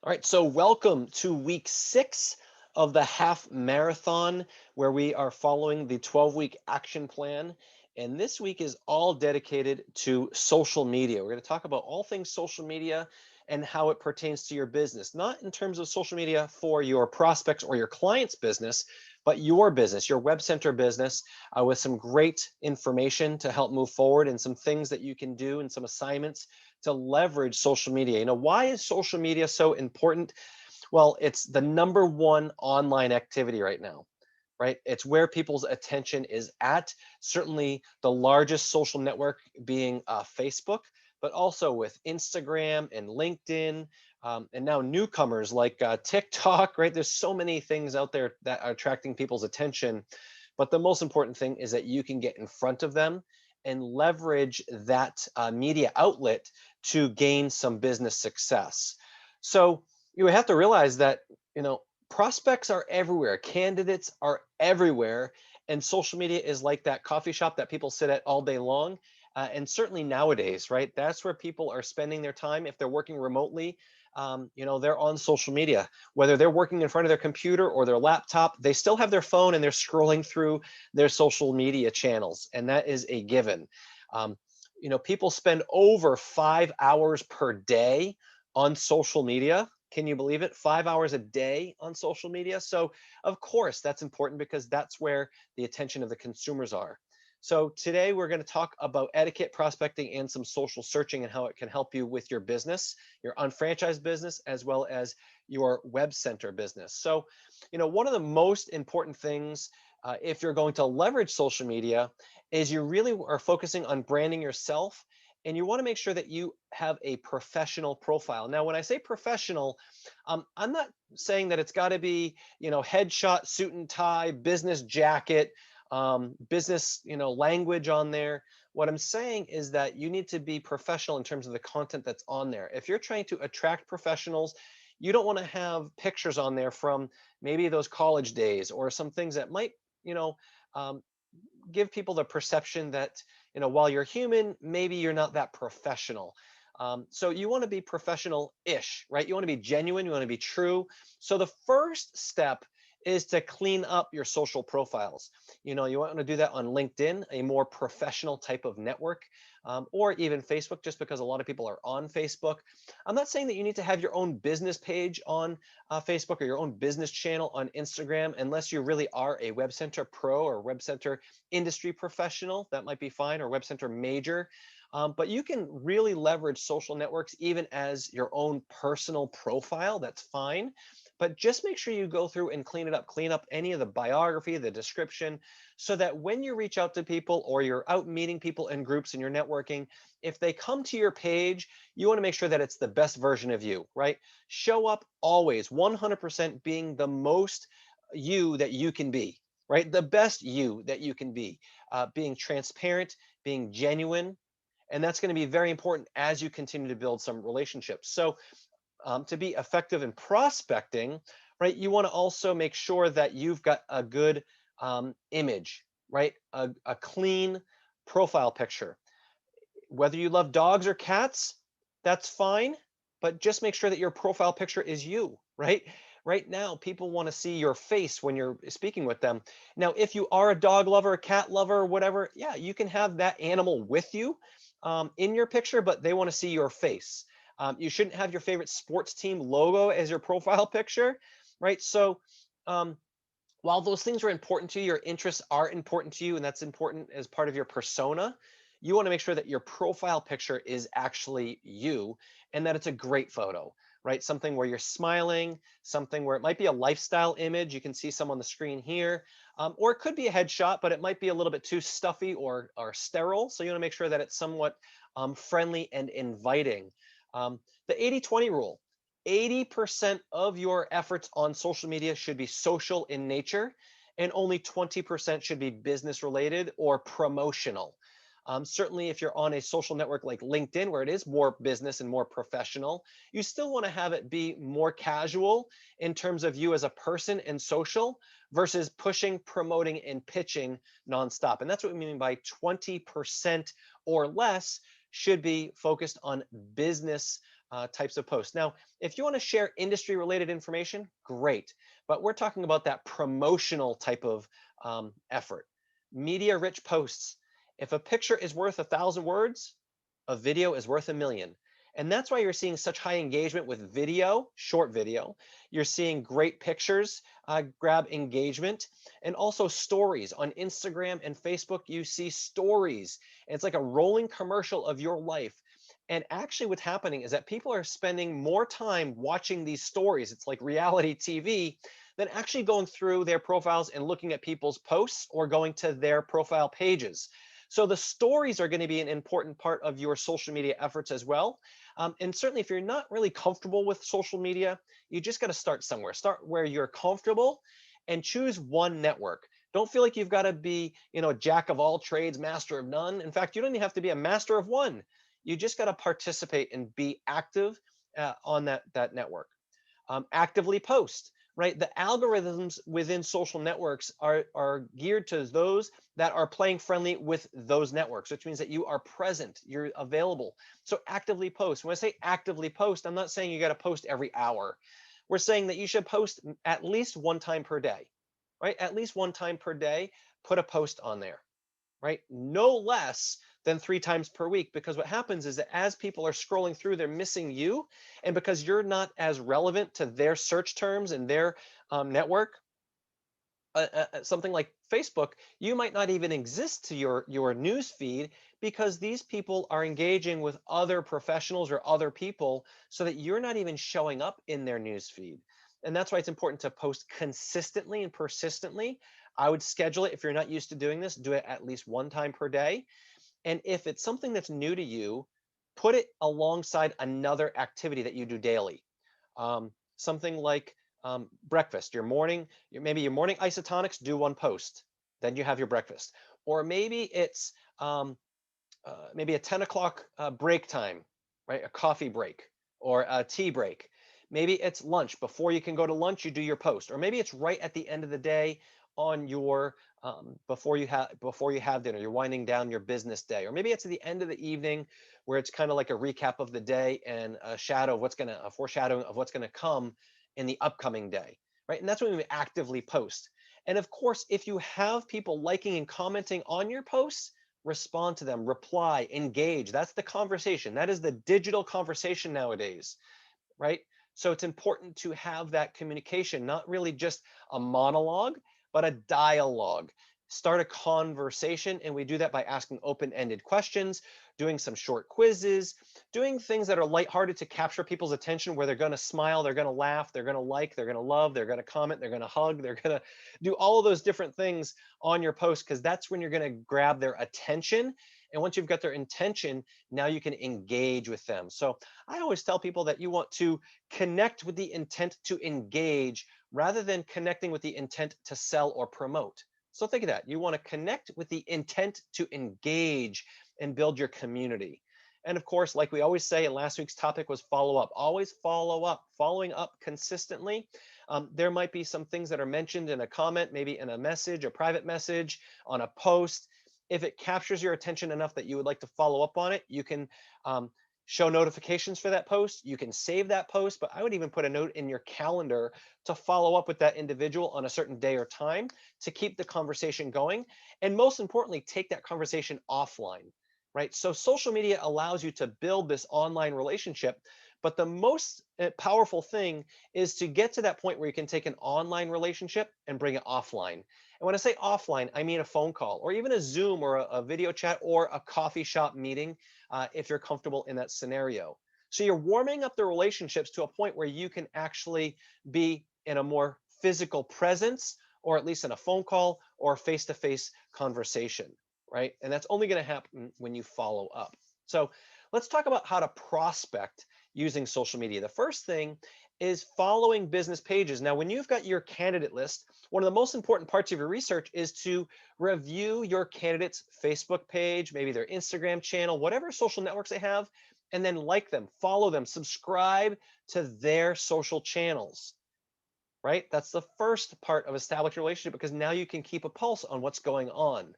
All right, so welcome to week 6 of the half marathon, where we are following the 12-week action plan. And this week is all dedicated to social media. We're going to talk about all things social media and how it pertains to your business, not in terms of social media for your prospects or your clients' business, but your business, your WebCenter business, with some great information to help move forward and some things that you can do and some assignments to leverage social media. Why is social media so important? Well, it's the number one online activity right now, right? It's where people's attention is at. Certainly the largest social network being Facebook, but also with Instagram and LinkedIn, and now newcomers like TikTok, right? There's so many things out there that are attracting people's attention. But the most important thing is that you can get in front of them and leverage that media outlet to gain some business success. So you have to realize that, you know, prospects are everywhere, candidates are everywhere, and social media is like that coffee shop that people sit at all day long. And certainly nowadays, right? That's where people are spending their time. If they're working remotely, they're on social media. Whether they're working in front of their computer or their laptop, they still have their phone and they're scrolling through their social media channels, and that is a given. Um, People spend over 5 hours per day on social media. Can you believe it? 5 hours a day on social media. So, of course, that's important because that's where the attention of the consumers are. So, today we're going to talk about etiquette, prospecting, and some social searching and how it can help you with your business, your unfranchised business, as well as your web center business. So, one of the most important things if you're going to leverage social media is you really are focusing on branding yourself, and you want to make sure that you have a professional profile. Now, when I say professional, I'm not saying that it's got to be, headshot, suit and tie, business jacket, business, language on there. What I'm saying is that you need to be professional in terms of the content that's on there. If you're trying to attract professionals, you don't want to have pictures on there from maybe those college days or some things that might, you know, um, give people the perception that, while you're human, maybe you're not that professional. So you want to be professional-ish, right? You want to be genuine, you want to be true. So the first step is to clean up your social profiles. You want to do that on LinkedIn, a more professional type of network, or even Facebook, just because a lot of people are on Facebook. I'm not saying that you need to have your own business page on Facebook or your own business channel on Instagram, unless you really are a WebCenter pro or WebCenter industry professional. That might be fine, or WebCenter major. But you can really leverage social networks even as your own personal profile. That's fine. But just make sure you go through and clean up any of the biography, the description, so that when you reach out to people or you're out meeting people in groups and you're networking, if they come to your page, you want to make sure that it's the best version of you, right? Show up always 100% being the most you that you can be, right? The best you that you can be, being transparent, being genuine. And that's going to be very important as you continue to build some relationships. So, to be effective in prospecting, right, you want to also make sure that you've got a good image, right? A clean profile picture. Whether you love dogs or cats, that's fine, but just make sure that your profile picture is you, right? Right now, people want to see your face when you're speaking with them. Now, if you are a dog lover, a cat lover, whatever, yeah, you can have that animal with you in your picture, but they want to see your face. You shouldn't have your favorite sports team logo as your profile picture, right? So, um, while those things are important to you, your interests are important to you, and that's important as part of your persona, you want to make sure that your profile picture is actually you and that it's a great photo, right? Something where you're smiling, something where it might be a lifestyle image. You can see some on the screen here, or it could be a headshot, but it might be a little bit too stuffy or sterile. So you want to make sure that it's somewhat friendly and inviting. The 80-20 rule. 80% of your efforts on social media should be social in nature, and only 20% should be business related or promotional. Certainly, if you're on a social network like LinkedIn, where it is more business and more professional, you still want to have it be more casual in terms of you as a person and social versus pushing, promoting, and pitching nonstop. And that's what we mean by 20% or less should be focused on business types of posts. Now, if you want to share industry related information, great. But we're talking about that promotional type of effort. Media rich posts. If a picture is worth 1,000 words, a video is worth 1,000,000. And that's why you're seeing such high engagement with video, short video. You're seeing great pictures grab engagement, and also stories on Instagram and Facebook. You see stories, and it's like a rolling commercial of your life. And actually, what's happening is that people are spending more time watching these stories. It's like reality TV than actually going through their profiles and looking at people's posts or going to their profile pages. So the stories are going to be an important part of your social media efforts as well. And certainly, if you're not really comfortable with social media, you just got to start somewhere. Start where you're comfortable and choose one network. Don't feel like you've got to be, a jack of all trades, master of none. In fact, you don't even have to be a master of one. You just got to participate and be active on that network. Actively post, right? The algorithms within social networks are geared to those that are playing friendly with those networks, which means that you are present, you're available. So actively post. When I say actively post, I'm not saying you got to post every hour. We're saying that you should post at least one time per day, right? At least one time per day, put a post on there, right? No less than 3 times per week, because what happens is that as people are scrolling through, they're missing you. And because you're not as relevant to their search terms and their network, something like Facebook, you might not even exist to your news feed because these people are engaging with other professionals or other people so that you're not even showing up in their news feed. And that's why it's important to post consistently and persistently. I would schedule it. If you're not used to doing this, do it at least one time per day. And if it's something that's new to you, put it alongside another activity that you do daily. Something like breakfast, maybe your morning isotonics, do one post, then you have your breakfast. Or maybe it's maybe a 10 o'clock break time, right? A coffee break or a tea break. Maybe it's lunch. Before you can go to lunch, you do your post. Or maybe it's right at the end of the day on your before you have dinner, you're winding down your business day. Or maybe it's at the end of the evening where it's kind of like a recap of the day and a foreshadowing of what's gonna come in the upcoming day, right? And that's when we actively post. And of course, if you have people liking and commenting on your posts, respond to them, reply, engage. That's the conversation. That is the digital conversation nowadays, right? So it's important to have that communication, not really just a monologue, but a dialogue. Start a conversation, and we do that by asking open-ended questions, doing some short quizzes, doing things that are lighthearted to capture people's attention, where they're going to smile, they're going to laugh, they're going to like, they're going to love, they're going to comment, they're going to hug, they're going to do all of those different things on your post, because that's when you're going to grab their attention. And once you've got their intention, now you can engage with them. So I always tell people that you want to connect with the intent to engage rather than connecting with the intent to sell or promote. So think of that. You want to connect with the intent to engage and build your community. And of course, like we always say, and last week's topic was follow up. Always follow up, following up consistently. There might be some things that are mentioned in a comment, maybe in a message, a private message, on a post. If it captures your attention enough that you would like to follow up on it, you can show notifications for that post. You can save that post, but I would even put a note in your calendar to follow up with that individual on a certain day or time to keep the conversation going. And most importantly, take that conversation offline, right? So social media allows you to build this online relationship, but the most powerful thing is to get to that point where you can take an online relationship and bring it offline. And when I say offline, I mean a phone call or even a Zoom or a video chat or a coffee shop meeting if you're comfortable in that scenario. So you're warming up the relationships to a point where you can actually be in a more physical presence, or at least in a phone call or face-to-face conversation, right? And that's only going to happen when you follow up. So let's talk about how to prospect using social media. The first thing is following business pages. Now, when you've got your candidate list, one of the most important parts of your research is to review your candidate's Facebook page, maybe their Instagram channel, whatever social networks they have, and then like them, follow them, subscribe to their social channels, right? That's the first part of establishing a relationship, because now you can keep a pulse on what's going on.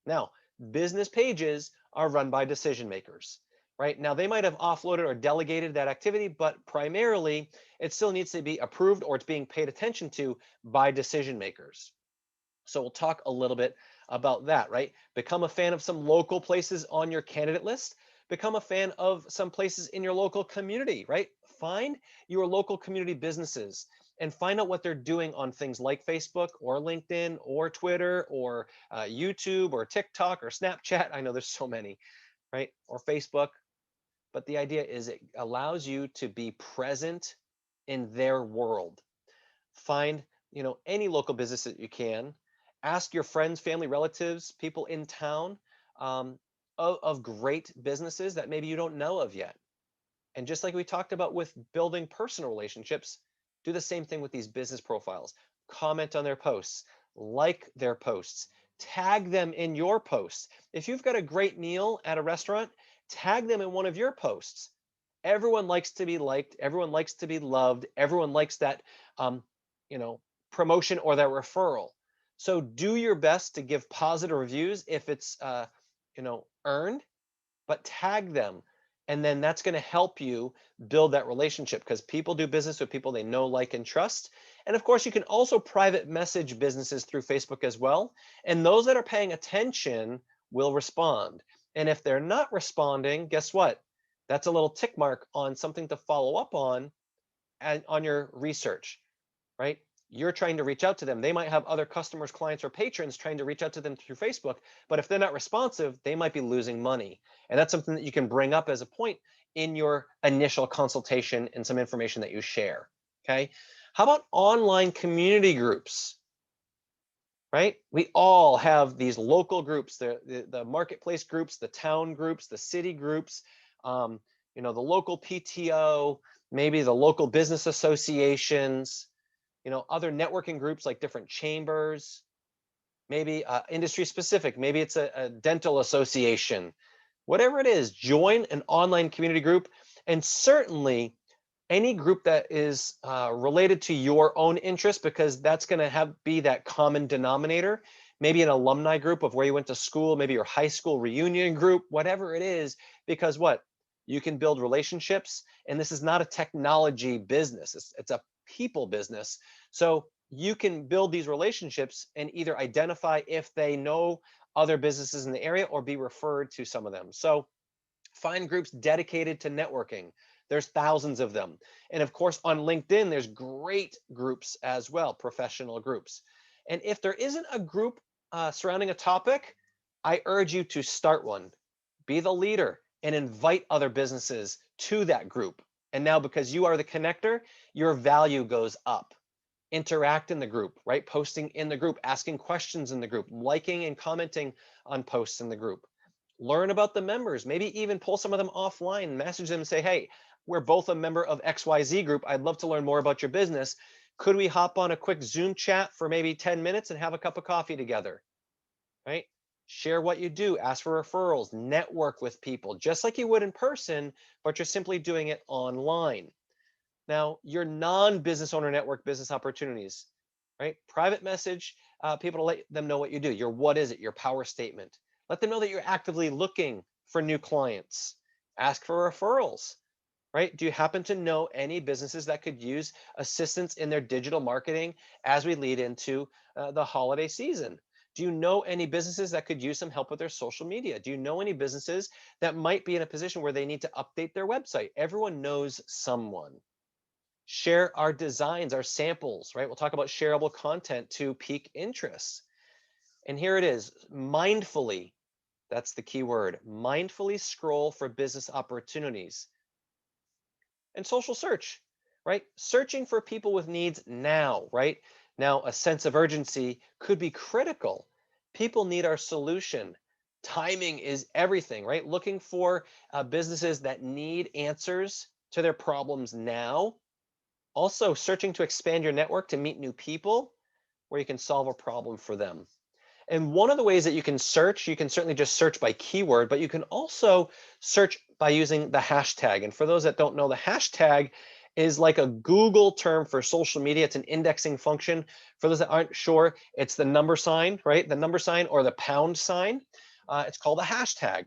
Now, business pages are run by decision makers. right? Now they might have offloaded or delegated that activity, but primarily it still needs to be approved or it's being paid attention to by decision makers. So we'll talk a little bit about that, right? Become a fan of some local places on your candidate list. Become a fan of some places in your local community, right? Find your local community businesses and find out what they're doing on things like Facebook or LinkedIn or Twitter or YouTube or TikTok or Snapchat. I know there's so many, right? Or Facebook. But the idea is it allows you to be present in their world. Find, any local business that you can. Ask your friends, family, relatives, people in town, of great businesses that maybe you don't know of yet. And just like we talked about with building personal relationships, do the same thing with these business profiles. Comment on their posts, like their posts, tag them in your posts. If you've got a great meal at a restaurant, tag them in one of your posts. Everyone likes to be liked, everyone likes to be loved, everyone likes that you know, promotion or that referral. So do your best to give positive reviews if it's earned, but tag them. And then that's going to help you build that relationship because people do business with people they know, like, and trust. And of course, you can also private message businesses through Facebook as well. And those that are paying attention will respond. And if they're not responding, guess what? That's a little tick mark on something to follow up on and on your research, right? You're trying to reach out to them. They might have other customers, clients, or patrons trying to reach out to them through Facebook. But if they're not responsive, they might be losing money. And that's something that you can bring up as a point in your initial consultation and some information that you share. Okay. How about online community groups? Right? We all have these local groups, the marketplace groups, the town groups, the city groups, the local PTO, maybe the local business associations, other networking groups like different chambers, maybe industry specific, maybe it's a dental association, whatever it is, join an online community group. And certainly any group that is related to your own interest, because that's going to be that common denominator, maybe an alumni group of where you went to school, maybe your high school reunion group, whatever it is, because what? You can build relationships, and this is not a technology business, it's a people business. So you can build these relationships and either identify if they know other businesses in the area or be referred to some of them. So find groups dedicated to networking. There's thousands of them. And of course, on LinkedIn, there's great groups as well, professional groups. And if there isn't a group surrounding a topic, I urge you to start one. Be the leader and invite other businesses to that group. And now, because you are the connector, your value goes up. Interact in the group, right? Posting in the group, asking questions in the group, liking and commenting on posts in the group. Learn about the members, maybe even pull some of them offline, message them and say, hey, we're both a member of XYZ group. I'd love to learn more about your business. Could we hop on a quick Zoom chat for maybe 10 minutes and have a cup of coffee together, right? Share what you do, ask for referrals, network with people, just like you would in person, but you're simply doing it online. Now, your non-business owner network business opportunities, right? Private message people to let them know what you do. Your what is it? Your power statement. Let them know that you're actively looking for new clients. Ask for referrals, right? Do you happen to know any businesses that could use assistance in their digital marketing as we lead into the holiday season? Do you know any businesses that could use some help with their social media? Do you know any businesses that might be in a position where they need to update their website? Everyone knows someone. Share our designs, our samples, right? We'll talk about shareable content to pique interest. And here it is, mindfully, that's the key word, mindfully scroll for business opportunities. And social search, right? Searching for people with needs now, right? Now, a sense of urgency could be critical. People need our solution. Timing is everything, right? Looking for businesses that need answers to their problems now. Also, searching to expand your network to meet new people where you can solve a problem for them. And one of the ways that you can search, you can certainly just search by keyword, but you can also search by using the hashtag. And for those that don't know, the hashtag is like a Google term for social media. It's an indexing function. For those that aren't sure, it's the number sign, right? The number sign or the pound sign. It's called a hashtag.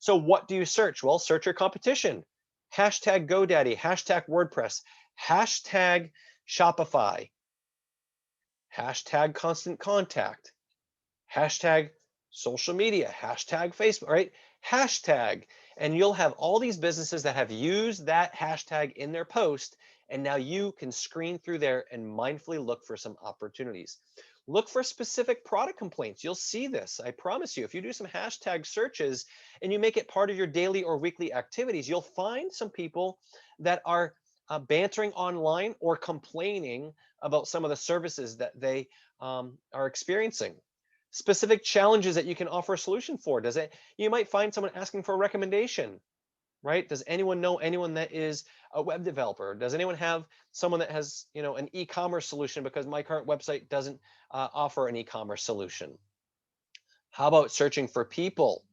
So what do you search? Well, search your competition. Hashtag GoDaddy, hashtag WordPress, hashtag Shopify, hashtag Constant Contact, hashtag social media, hashtag Facebook, right? Hashtag, and you'll have all these businesses that have used that hashtag in their post, and now you can screen through there and mindfully look for some opportunities. Look for specific product complaints. You'll see this, I promise you. If you do some hashtag searches and you make it part of your daily or weekly activities, you'll find some people that are bantering online or complaining about some of the services that they are experiencing. Specific challenges that you can offer a solution for. You might find someone asking for a recommendation, right? Does anyone know anyone that is a web developer? Does anyone have someone that has, an e-commerce solution, because my current website doesn't offer an e-commerce solution? How about searching for people,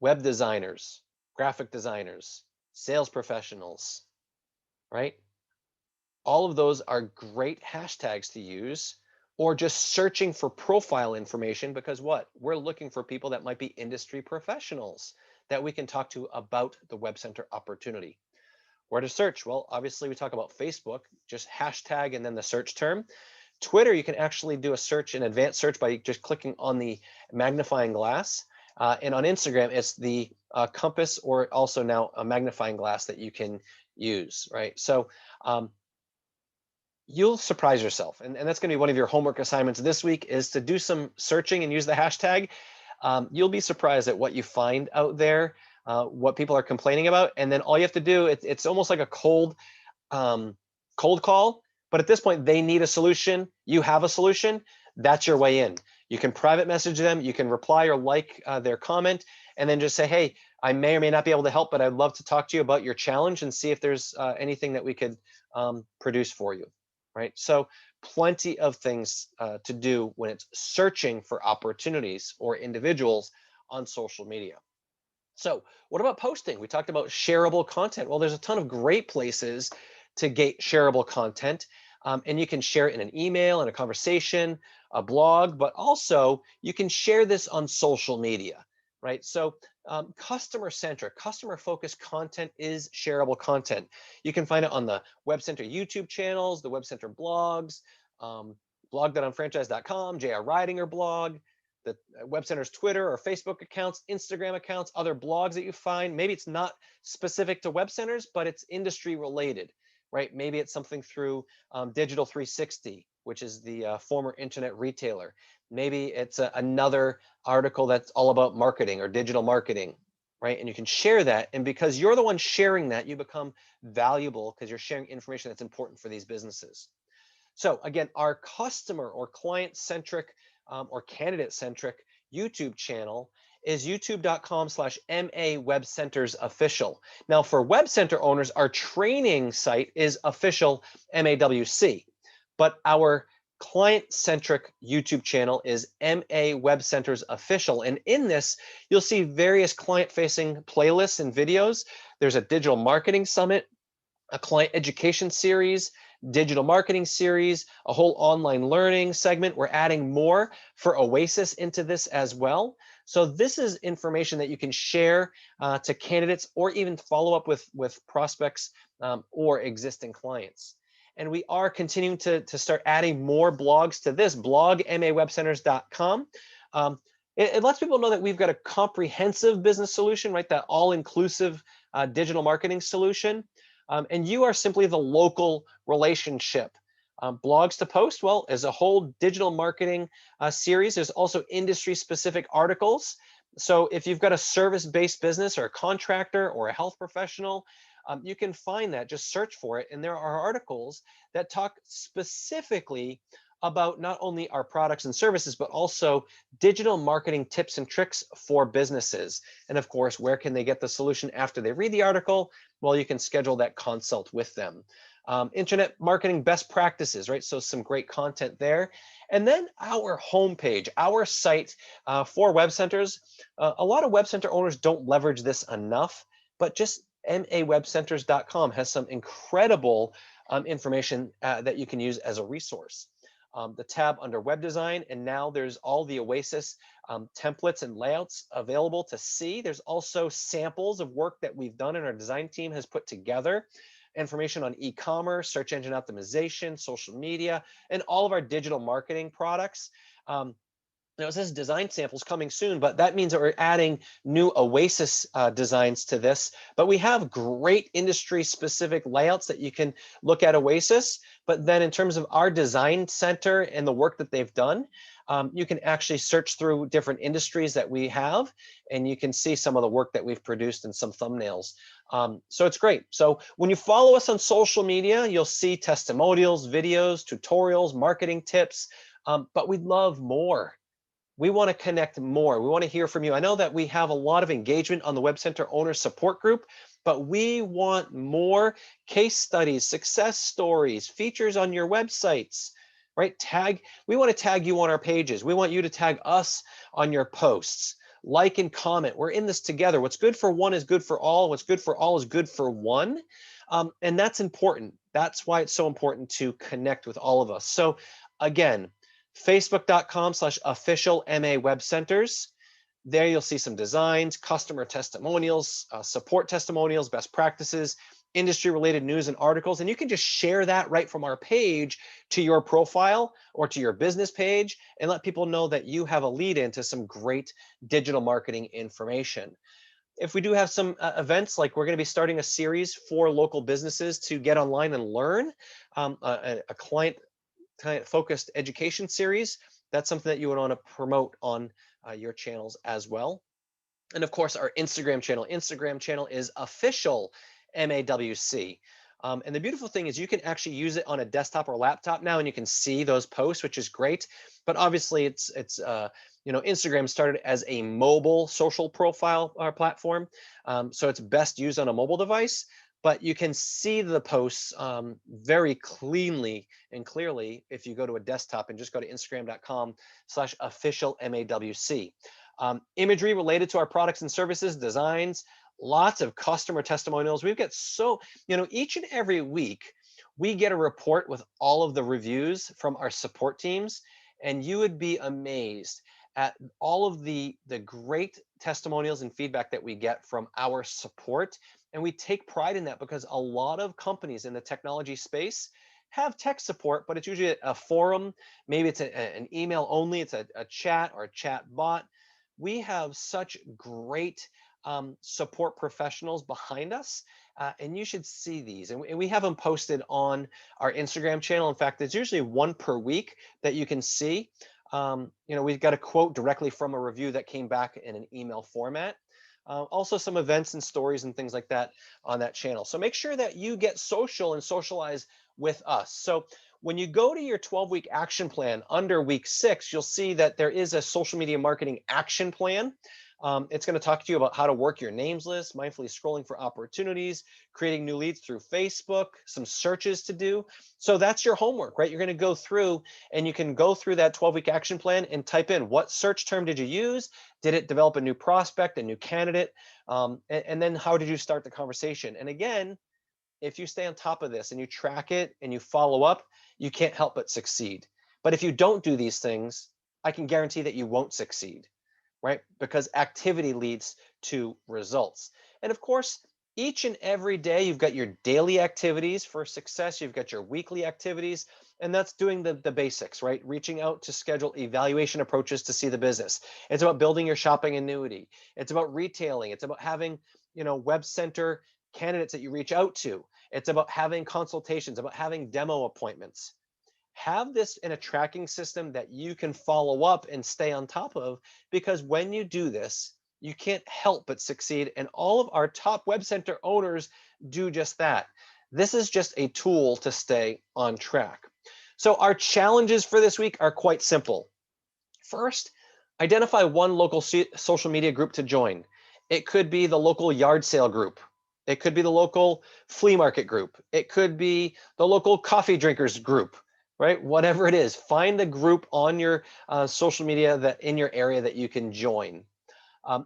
web designers, graphic designers, sales professionals, right? All of those are great hashtags to use, or just searching for profile information, because what? We're looking for people that might be industry professionals that we can talk to about the Web Center opportunity. Where to search? Well, obviously we talk about Facebook, just hashtag and then the search term. Twitter, you can actually do a search, an advanced search, by just clicking on the magnifying glass. And on Instagram, it's the compass, or also now a magnifying glass that you can use, right? So you'll surprise yourself. And that's going to be one of your homework assignments this week, is to do some searching and use the hashtag. You'll be surprised at what you find out there, what people are complaining about. And then all you have to do, it's almost like a cold call. But at this point, they need a solution. You have a solution. That's your way in. You can private message them. You can reply or like their comment, and then just say, hey, I may or may not be able to help, but I'd love to talk to you about your challenge and see if there's anything that we could produce for you. Right? So plenty of things to do when it's searching for opportunities or individuals on social media. So what about posting? We talked about shareable content. Well, there's a ton of great places to get shareable content. And you can share it in an email, in a conversation, a blog, but also you can share this on social media, right? So customer-centric, customer-focused content is shareable content. You can find it on the WebCenter YouTube channels, the WebCenter blogs, blog.unfranchise.com, J.R. Ridinger blog, the WebCenter's Twitter or Facebook accounts, Instagram accounts, other blogs that you find. Maybe it's not specific to WebCenters, but it's industry related, right? Maybe it's something through Digital 360, which is the former internet retailer. Maybe it's another article that's all about marketing or digital marketing, right? And you can share that. And because you're the one sharing that, you become valuable because you're sharing information that's important for these businesses. So again, our customer or client-centric or candidate-centric YouTube channel is youtube.com/MA WebCentersOfficial. Now for Web Center owners, our training site is official MAWC, but our client-centric YouTube channel is MA Web Centers Official. And in this, you'll see various client-facing playlists and videos. There's a digital marketing summit, a client education series, digital marketing series, a whole online learning segment. We're adding more for Oasis into this as well. So this is information that you can share to candidates, or even follow up with prospects or existing clients. And we are continuing to start adding more blogs to this blog, mawebcenters.com. It lets people know that we've got a comprehensive business solution, right? That all-inclusive digital marketing solution. And you are simply the local relationship. Blogs to post, well, as a whole digital marketing series. There's also industry-specific articles. So if you've got a service-based business or a contractor or a health professional, you can find that, just search for it. And there are articles that talk specifically about not only our products and services, but also digital marketing tips and tricks for businesses. And of course, where can they get the solution after they read the article? Well, you can schedule that consult with them. Internet marketing best practices, right? So some great content there. And then our homepage, our site for Web Centers. A lot of Web Center owners don't leverage this enough, but just mawebcenters.com has some incredible information that you can use as a resource. the tab under web design, and now there's all the Oasis templates and layouts available to see. There's also samples of work that we've done and our design team has put together, information on e-commerce, search engine optimization, social media, and all of our digital marketing products. Now it says design samples coming soon, but that means that we're adding new Oasis designs to this. But we have great industry specific layouts that you can look at Oasis. But then in terms of our design center and the work that they've done, you can actually search through different industries that we have, and you can see some of the work that we've produced and some thumbnails. So it's great. So when you follow us on social media, you'll see testimonials, videos, tutorials, marketing tips, but we'd love more. We want to connect more. We want to hear from you. I know that we have a lot of engagement on the WebCenter owner support group, but we want more case studies, success stories, features on your websites, right? We want to tag you on our pages. We want you to tag us on your posts. Like and comment. We're in this together. What's good for one is good for all. What's good for all is good for one. And that's important. That's why it's so important to connect with all of us. So again, Facebook.com/official MA Web Centers. There you'll see some designs, customer testimonials, support testimonials, best practices, industry related news and articles. And you can just share that right from our page to your profile or to your business page and let people know that you have a lead into some great digital marketing information. If we do have some events, like we're going to be starting a series for local businesses to get online and learn, a client focused education series, that's something that you would want to promote on your channels as well. And of course, our Instagram channel is official MAWC. And the beautiful thing is you can actually use it on a desktop or laptop now, and you can see those posts, which is great. But obviously, Instagram started as a mobile social profile platform, so it's best used on a mobile device. But you can see the posts very cleanly and clearly if you go to a desktop and just go to Instagram.com/official MAWC. Imagery related to our products and services, designs, lots of customer testimonials. We've got each and every week, we get a report with all of the reviews from our support teams, and you would be amazed at all of the great testimonials and feedback that we get from our support. And we take pride in that because a lot of companies in the technology space have tech support, but it's usually a forum. Maybe it's an email only, it's a chat or a chat bot. We have such great support professionals behind us, and you should see these. And we have them posted on our Instagram channel. In fact, there's usually one per week that you can see. We've got a quote directly from a review that came back in an email format. Also some events and stories and things like that on that channel. So make sure that you get social and socialize with us. So when you go to your 12-week action plan under week 6, you'll see that there is a social media marketing action plan. It's going to talk to you about how to work your names list, mindfully scrolling for opportunities, creating new leads through Facebook, some searches to do. So that's your homework, right? You're going to go through and you can go through that 12-week action plan and type in what search term did you use? Did it develop a new prospect, a new candidate? And then how did you start the conversation? And again, if you stay on top of this and you track it and you follow up, you can't help but succeed. But if you don't do these things, I can guarantee that you won't succeed. Right? Because activity leads to results. And of course, each and every day, you've got your daily activities for success. You've got your weekly activities, and that's doing the basics, right? Reaching out to schedule evaluation approaches to see the business. It's about building your shopping annuity. It's about retailing. It's about having, WebCenter candidates that you reach out to. It's about having consultations, about having demo appointments. Have this in a tracking system that you can follow up and stay on top of, because when you do this, you can't help but succeed. And all of our top WebCenter owners do just that. This is just a tool to stay on track. So our challenges for this week are quite simple. First, identify one local social media group to join. It could be the local yard sale group. It could be the local flea market group. It could be the local coffee drinkers group. Right? Whatever it is, find a group on your social media that in your area that you can join.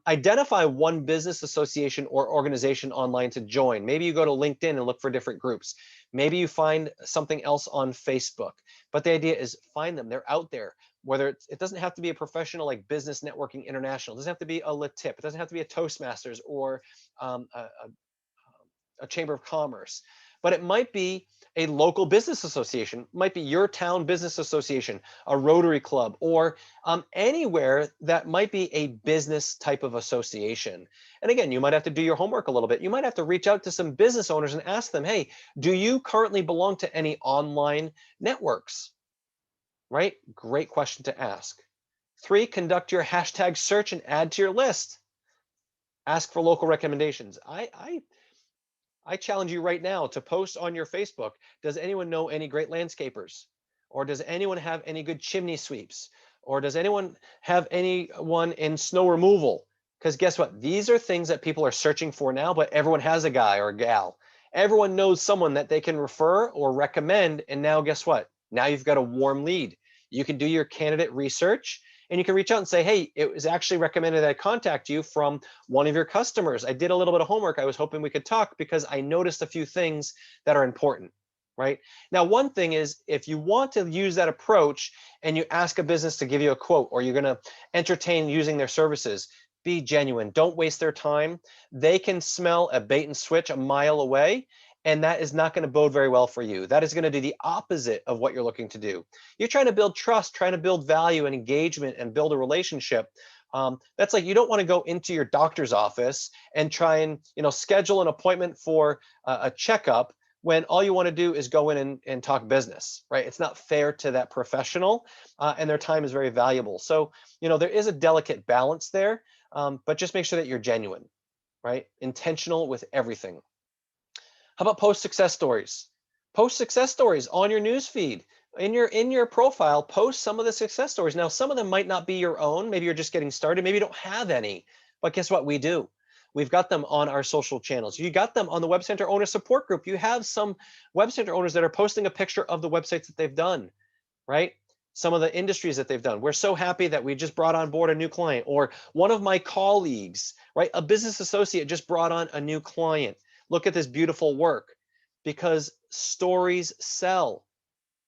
Identify one business association or organization online to join. Maybe you go to LinkedIn and look for different groups. Maybe you find something else on Facebook, but the idea is find them. They're out there. Whether it doesn't have to be a professional like Business Networking International, it doesn't have to be a LaTip, it doesn't have to be a Toastmasters or a Chamber of Commerce, but it might be a local business association, it might be your town business association, a Rotary Club, or anywhere that might be a business type of association. And again, you might have to do your homework a little bit. You might have to reach out to some business owners and ask them, hey, do you currently belong to any online networks? Right? Great question to ask. 3, conduct your hashtag search and add to your list. Ask for local recommendations. I challenge you right now to post on your Facebook. Does anyone know any great landscapers? Or does anyone have any good chimney sweeps? Or does anyone have anyone in snow removal? Because guess what? These are things that people are searching for now, but everyone has a guy or a gal. Everyone knows someone that they can refer or recommend. And now guess what? Now you've got a warm lead. You can do your candidate research and you can reach out and say, hey, it was actually recommended that I contact you from one of your customers. I did a little bit of homework. I was hoping we could talk because I noticed a few things that are important, right? Now, one thing is if you want to use that approach and you ask a business to give you a quote or you're going to entertain using their services, be genuine. Don't waste their time. They can smell a bait and switch a mile away, and that is not going to bode very well for you. That is going to do the opposite of what you're looking to do. You're trying to build trust, trying to build value and engagement and build a relationship. That's like you don't want to go into your doctor's office and try and schedule an appointment for a checkup when all you want to do is go in and talk business, right? It's not fair to that professional, and their time is very valuable. So there is a delicate balance there, but just make sure that you're genuine, right? Intentional with everything. How about post success stories? Post success stories on your news feed. In your profile, post some of the success stories. Now, some of them might not be your own. Maybe you're just getting started. Maybe you don't have any. But guess what? We do. We've got them on our social channels. You got them on the WebCenter Owner Support Group. You have some WebCenter owners that are posting a picture of the websites that they've done, right? Some of the industries that they've done. We're so happy that we just brought on board a new client, or one of my colleagues, right? A business associate just brought on a new client. Look at this beautiful work, because stories sell.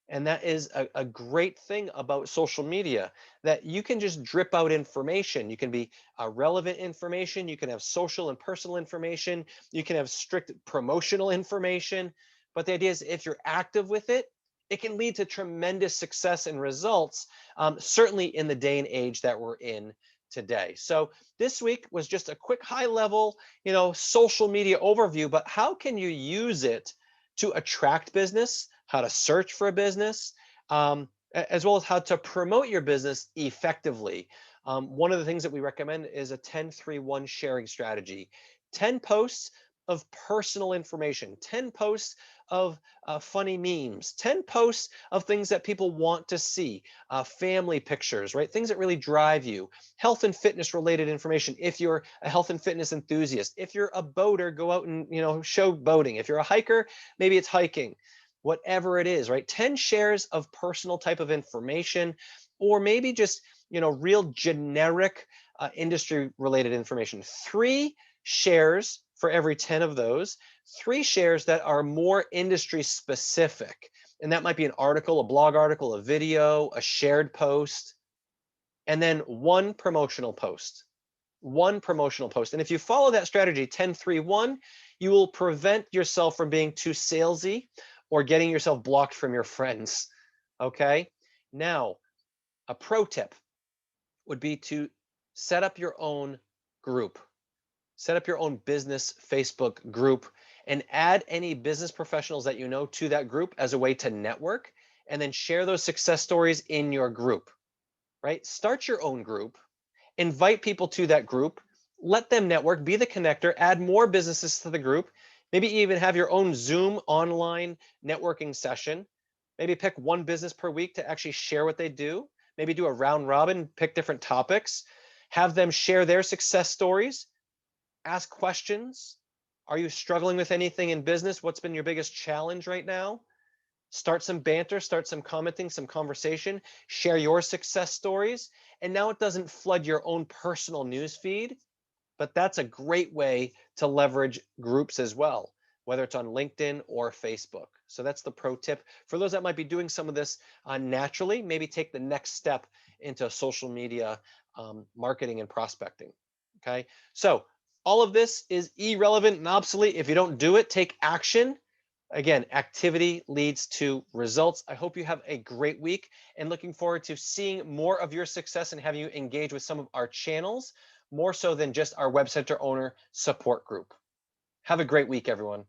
And that is a great thing about social media, that you can just drip out information. You can be relevant information. You can have social and personal information. You can have strict promotional information. But the idea is if you're active with it, it can lead to tremendous success and results, certainly in the day and age that we're in today. So this week was just a quick high level, social media overview, but how can you use it to attract business, how to search for a business, as well as how to promote your business effectively. One of the things that we recommend is a 10-3-1 sharing strategy. 10 posts of personal information, 10 posts of funny memes, 10 posts of things that people want to see, family pictures, right? Things that really drive you, health and fitness related information. If you're a health and fitness enthusiast, if you're a boater, go out and show boating. If you're a hiker, maybe it's hiking. Whatever it is, right? 10 shares of personal type of information, or maybe just real generic industry related information. 3 shares for every 10 of those, 3 shares that are more industry specific. And that might be an article, a blog article, a video, a shared post, and then 1 promotional post. 1 promotional post. And if you follow that strategy, 10-3-1, you will prevent yourself from being too salesy or getting yourself blocked from your friends. Okay. Now, a pro tip would be to set up your own group. Set up your own business Facebook group and add any business professionals that you know to that group as a way to network, and then share those success stories in your group, right? Start your own group, invite people to that group, let them network, be the connector, add more businesses to the group, maybe even have your own Zoom online networking session. Maybe pick 1 business per week to actually share what they do. Maybe do a round robin, pick different topics, have them share their success stories. Ask questions. Are you struggling with anything in business? What's been your biggest challenge right now? Start some banter, start some commenting, some conversation, share your success stories. And now it doesn't flood your own personal news feed, but that's a great way to leverage groups as well, whether it's on LinkedIn or Facebook. So that's the pro tip for those that might be doing some of this naturally. Maybe take the next step into social media marketing and prospecting. Okay, so all of this is irrelevant and obsolete if you don't do it. Take action. Again, activity leads to results. I hope you have a great week and looking forward to seeing more of your success and having you engage with some of our channels, more so than just our Web Center owner support group. Have a great week, everyone.